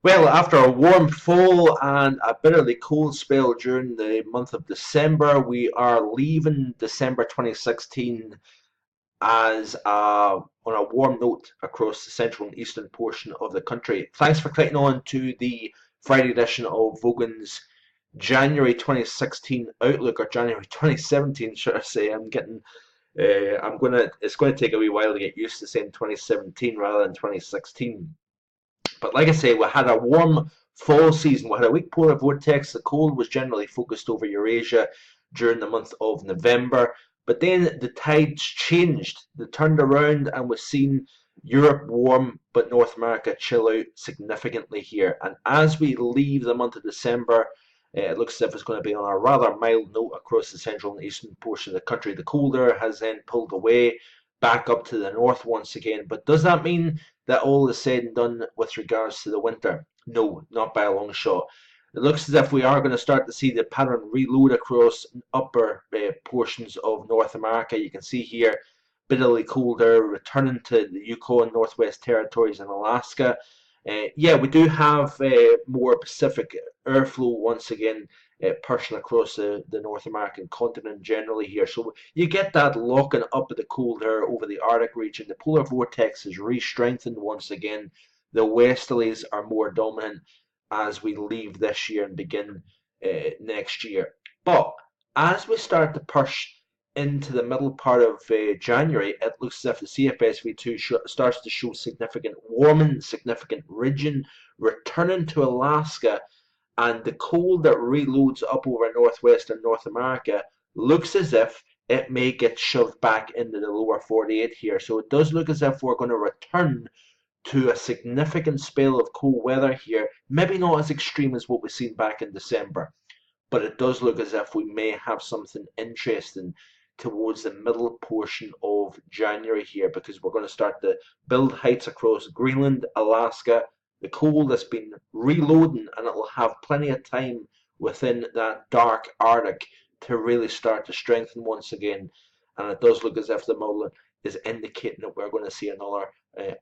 Well, after a warm fall and a bitterly cold spell during the month of December, we are leaving December 2016 as on a warm note across the central and eastern portion of the country. Thanks for clicking on to the Friday edition of Vogan's January 2016 Outlook, or January 2017, should I say. It's going to take a wee while to get used to saying 2017 rather than 2016. But like I say, we had a warm fall season. We had a weak polar vortex. The cold was generally focused over Eurasia during the month of November. But then the tides changed. They turned around and we've seen Europe warm, but North America chill out significantly here. And as we leave the month of December, it looks as if it's going to be on a rather mild note across the central and eastern portion of the country. The cold air has then pulled away back up to the north once again. But does that mean that all is said and done with regards to the winter? No, not by a long shot. It looks as if we are going to start to see the pattern reload across upper portions of North America. You can see here bitterly cold air returning to the Yukon, Northwest Territories, and Alaska. Yeah, we do have more Pacific airflow once again pushing across the North American continent generally here. So you get that locking up of the cold air over the Arctic region. The polar vortex is re-strengthened once again. The westerlies are more dominant as we leave this year and begin next year. But as we start to push into the middle part of January, it looks as if the CFSV2 starts to show significant warming, significant ridging, returning to Alaska, and the cold that reloads up over northwestern North America looks as if it may get shoved back into the lower 48 here. So it does look as if we're going to return to a significant spell of cold weather here. Maybe not as extreme as what we've seen back in December, but it does look as if we may have something interesting towards the middle portion of January here, because we're going to start to build heights across Greenland, Alaska. The cold has been reloading, and it will have plenty of time within that dark Arctic to really start to strengthen once again. And it does look as if the model is indicating that we're going to see another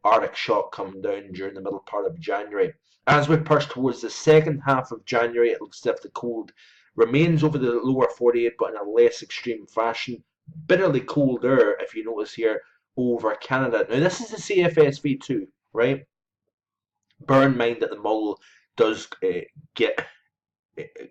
Arctic shock coming down during the middle part of January. As we push towards the second half of January, it looks as if the cold remains over the lower 48, but in a less extreme fashion. Bitterly cold air, if you notice here, over Canada. Now, this is the CFSV2, right? Bear in mind that the model does get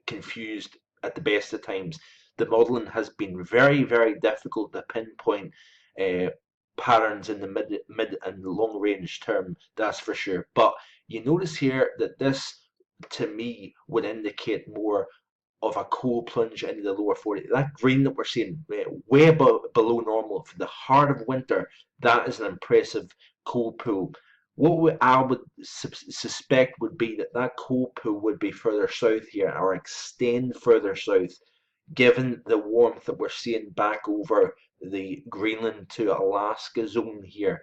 confused at the best of times. The modelling has been very, very difficult to pinpoint uh, patterns in the mid and long range term, that's for sure. But you notice here that this, to me, would indicate more of a cold plunge into the lower 40. That green that we're seeing way below normal for the heart of winter, that is an impressive cold pool. What I would suspect would be that that cold pool would be further south here, or extend further south, given the warmth that we're seeing back over the Greenland to Alaska zone here.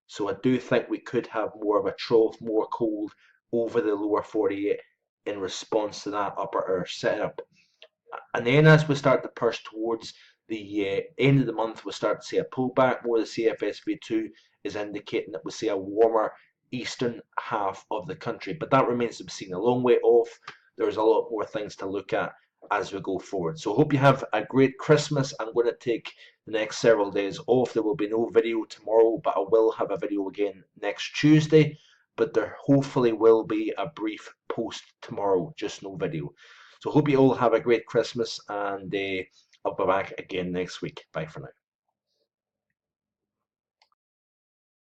So I do think we could have more of a trough, more cold over the lower 48 in response to that upper air setup. And then as we start to push towards the end of the month, we start to see a pullback. More the CFSV2 is indicating that we see a warmer eastern half of the country. But that remains to be seen. A long way off. There's a lot more things to look at as we go forward. So I hope you have a great Christmas. I'm going to take the next several days off. There will be no video tomorrow, but I will have a video again next Tuesday. But there hopefully will be a brief post tomorrow, just no video. So hope you all have a great Christmas, and I'll be back again next week. Bye for now.